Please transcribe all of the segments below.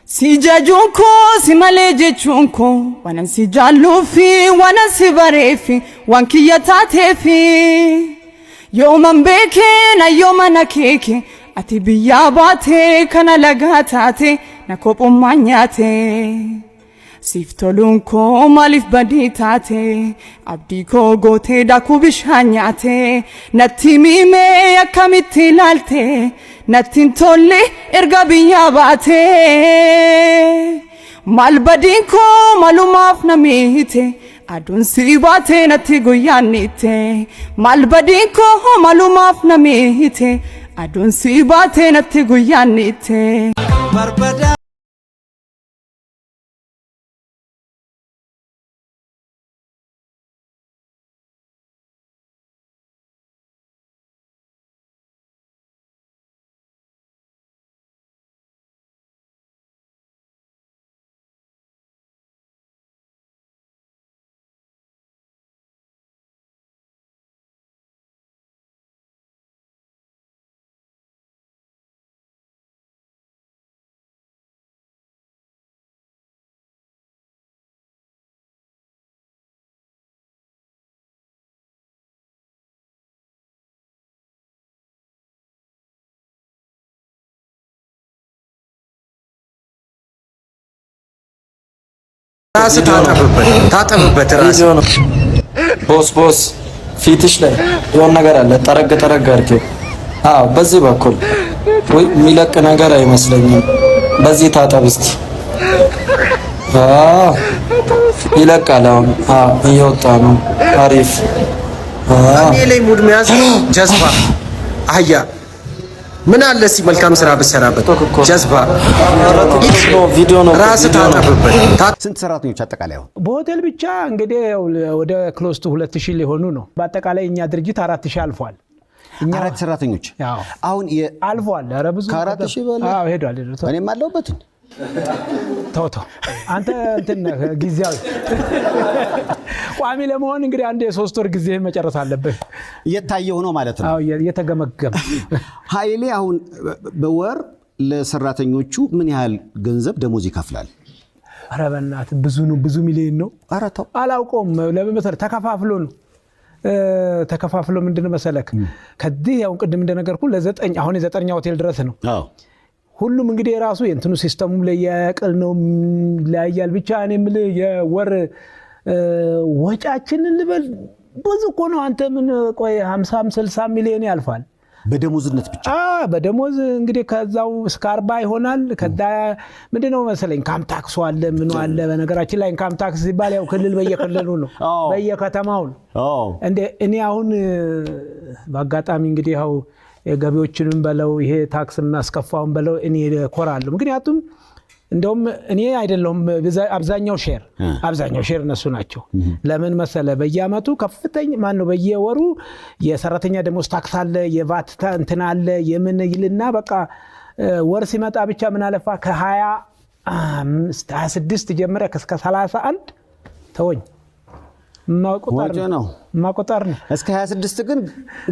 Sijajunko simalejejunko wanan sijalufi wanan sibarefi wankiyatatefi yoman beke na yoman akeke ati biyabate kana lagatate na kopumanyate siftolunko malif baditate abdiko gote dakubishanyate natimime yakamitilalte natintolle erga biyabate malbadinko malumaf namite adun sibate natigoyanite malbadinko malumaf namite adun sibate natigoyanite barbada ራስ ታጠብበት ራስ ቦስ ፊትሽ ላይ የሆነ ነገር አለ ጠረግ አድርጌ በዚህ በኩል ወይ የሚለቅ ነገር አይመስለኝም በዚህ ታጠብ እስቲ ይለቃል አሁን እየወጣ ነው አሪፍ እኔ ላይ ሙድ መያዝ ጀዝባ አያ ምን አለ እስቲ መልካም ስራ በሰራበት ጀዝባ ቪዲዮ ነው ራስ ታጠብበት ስንት ሰራተኞች አጠቃላይ አሁን በሆቴል ብቻ እንግዲህ ወደ ክሎስ ቱ 2000 ሊሆኑ ነው በአጠቃላይ እኛ ድርጅት 4000 አልፏል እኛ 4 ሰራተኞች አሁን አልፏል ኧረ ብዙ ከ4000 በላይ ሄዷል እኔም አለሁበት ተው አንተ እንትን ጊዜያዊ ቋሚ ለመሆን እንግዲህ አንድ የ3 ወር ጊዜ መጨረስ አለበት እየታየው ነው ማለት ነው እየተገመገመ ኃይሌ አሁን በወር ለሰራተኞቹ ምን ያህል ገንዘብ ደሞዝ ይከፍላል ኧረ በእናትህ ብዙ ሚሊዮን ነው ኧረ ተው አላውቀውም ለምን መሰለህ ተከፋፍሎ ነው ተከፋፍሎ ምንድነው መሰለክ ከዚህ ያው ቅድም እንደነገርኩ ለ9 አሁን የ9ኛ ሆቴል ድረስ ነው ሁሉም እንግዲህ የራሱ የእንትኑ ሲስተሙም ለየቅል ነው ለያያል ብቻ እኔ ምል የወር ወጫችንን ልበል ብዙ እኮ ነው አንተ ምን ቆይ 50 60 ሚሊዮን ያልፋል በደሞዝነት ብቻ በደሞዝ እንግዲህ ከዛው እስከ 40 ይሆናል ከዛ ምንድነው መሰለኝ ኢንካም ታክስ አለ ምን አለ በነገራችን ላይ ኢንካም ታክስ ሲባል ያው ክልል በየክልሉ ነው በየከተማው እንደ እኔ አሁን በአጋጣሚ እንግዲህ ያው የገቢዎችንም በለው ይሄ ታክስ ማስከፋውን በለው እኔ ኮራለሁ ምክንያቱም እንደውም እኔ አይደለም አብዛኛው ሼር እነሱ ናቸው ለምን መሰለ በየአመቱ ከፍተኛ ማን ነው በየወሩ የሰራተኛ ደሞዝ ታክስ አለ የቫት እንትን አለ የምን ይልና በቃ ወር ሲመጣ ብቻ ምን አለፋ ከ26 ጀምረ እስከ 31 ተወኝ ማቆጣር ነው እስከ 26 ግን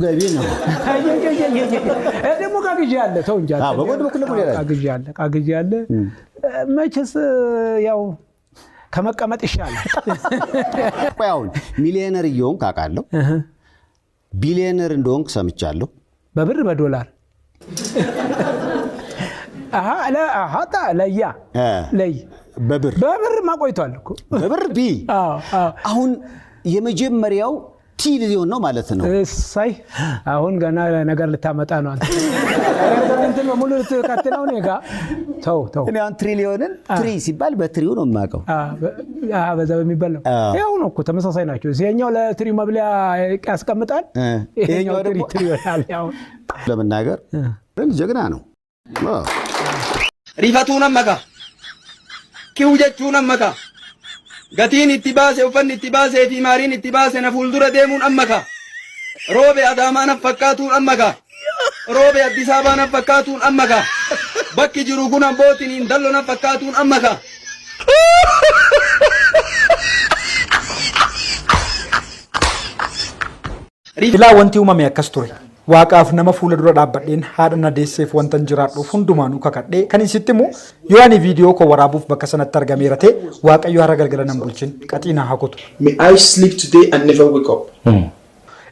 ገቢ ነው ደግሞ ካግጂ ያለ ተው እንጂ በጎድ በኩል ካግጂ ያለ መቼስ ያው ከመቀመጥ ይሻላል ቆያውን ሚሊዮነር ይሆን ካቃለው ቢሊዮነር እንደሆንክ ሰምቻለሁ በብር በዶላር ለያ በብር ማቆይቷል እኮ በብር አሁን የመጀመሪያው ትሪሊዮን ነው ማለት ነው ሳይ አሁን ገና ነገር ልታመጣ ነው አንተ እንትን ሙሉ ልትከተለው ነው ጋ ተው እኔ አሁን ትሪሊዮንን ትሪ ሲባል በትሪው ነው የማቀው በዛ በሚባለው ያው ነው እኮ ተመሳሳይ ናቸው እዚህኛው ለትሪ መብለያ ያስቀምጣል ይሄኛው ትሪ ይሆናል ያው ለመናገር ጀግና ነው ሪፋቱን አመካ ኪውጀቹን አመካ gatiin itti baase uffanni itti baase fi maariin itti baase na fuuldura deemuun ammaka roobe adaamaa na fakkaatuun ammaka roobe Addis Ababaa na fakkaatuun ammaka bakki jiru kun abbootiin dallo na fakkaatuun ammaka Ilaa wanti uumame akkas ture waaqaaf nama fuula dura dhaabbadheen haadha na deesseef wanta jiraadhuuf hundumaanuu kakadhee kan isitti immoo yoo ani viidiyoo koo waraabuuf bakka sanatti argameera ta'e waaqayyo har'a galgala nan bulchin qaxiina hakutu. May I sleep today and never wake up.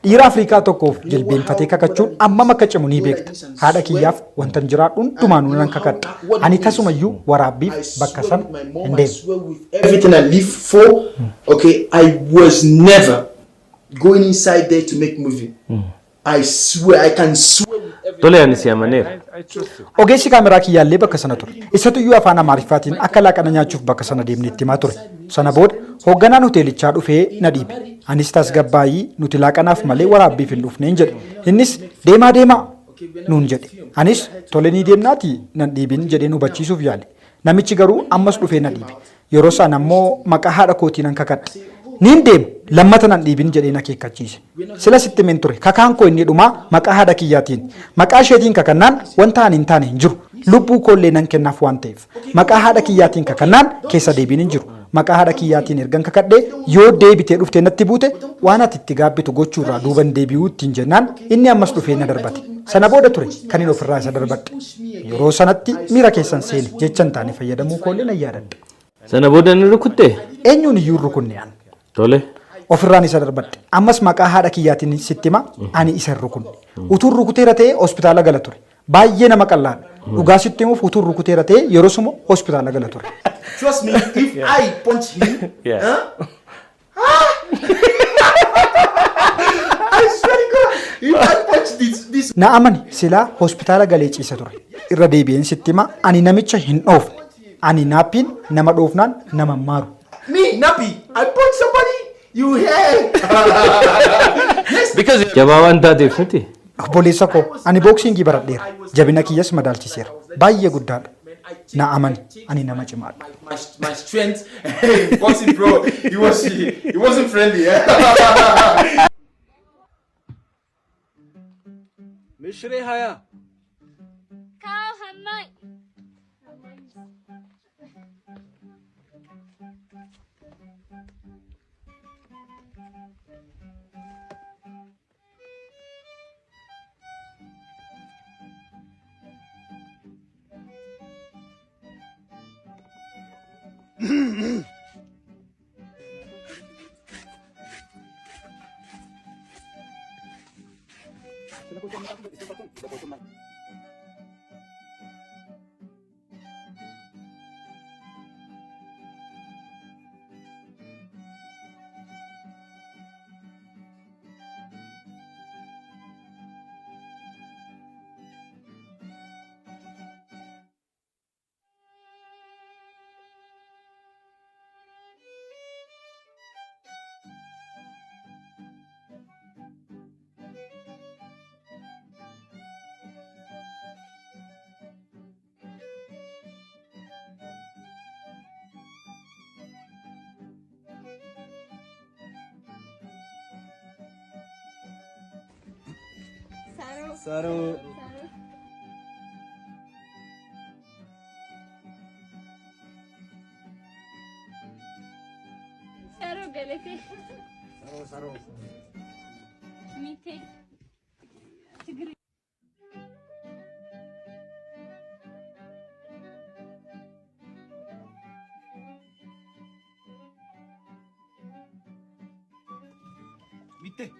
Dhiira Afrikaa tokkoof jilbeenfatee kakachuun ammam akka cimu ni beekta. Haadha kiyyaaf wanta jiraadhu hundumaanuu nan kakadha. Ani tasumayyuu waraabbiif bakka sana hin deemu. Everything I live for, okay, I was never going inside there to make movie. I swear, I can swear with everything. Tole ani si amaneera. Ogeessi kaameraa kiyyaallee bakka sana ture. Isatu iyyuu afaan Amaariffaatiin akka laaqana nyaachuuf bakka sana deemnee itti himaa ture. Sana booda hoogganaan hoteelichaa dhufee na dhiibe. Anis tasgabbaayii nuti laaqanaaf malee waraabbiif hin dhufneen jedhe. Innis deemaa nuun jedhe. Anis tole ni deemnaati nan dhiibin jedhee nu hubachiisuuf yaale. Namichi garuu ammas dhufee na dhiibe. Yeroo sana ammoo maqaa haadha kootii nan kakadha. Niin deemu lammata nan dhiibin jedhee na akeekkachiise. Sila sitti min ture kakaan koo inni dhumaa maqaa haadha kiyyaatiin. Maqaa isheetiin kakannaan wanta ani hin taane hin jiru. Lubbuu koollee nan kennaaf waan ta'eef. Maqaa haadha kiyyaatiin kakannaan keessa deebiin hin jiru. Maqaa haadha kiyyaatiin ergan kakadhee yoo deebitee dhuftee natti buute waan ati itti gaabbitu gochuurraa duuban deebi'uu ittiin jennaan inni ammas dhufee na darbate. Sana booda ture kan inni ofirraa isa darbadhe. Yeroo sanatti miira keessan seene jecha hin taane fayyadamuu koollee nan yaadadha. Sana booda ni rukutte? Eenyuun iyyuu rukunne an. Tole. Ofirraan isa darbadhe. Ammas maqaa haadha kiyyaatiin sitti hima ani isa rukunne. Utuun rukuteera ta'ee hospitaala gala ture. Baay'ee nama qallaadha. Dhugaa sitti himuuf utuun rukuteera ta'ee yeroo suma hospitaala gala ture. Trust me, if I punch him, I swear to God, if I punch this. Na amani silaa hospitaala galee ciisa ture. Irra deebi'een sitti hima ani namicha hin dhoofne. Ani naappiin nama dhoofnaan nama maaru. Me, Nappy, I punch somebody, you hear? Because jabaawan taateef miti. Obboleessa koo ani booksiingii baradheera. Jabina kiyyas madaalchiseera. Baay'ee guddaadha. Na amani ani nama cimaadha. My strength, boxing bro, he wasn't friendly. Mishre haya. Kau hamai. Saru. Saru galete. Saru. Mite. Tigri. Mite.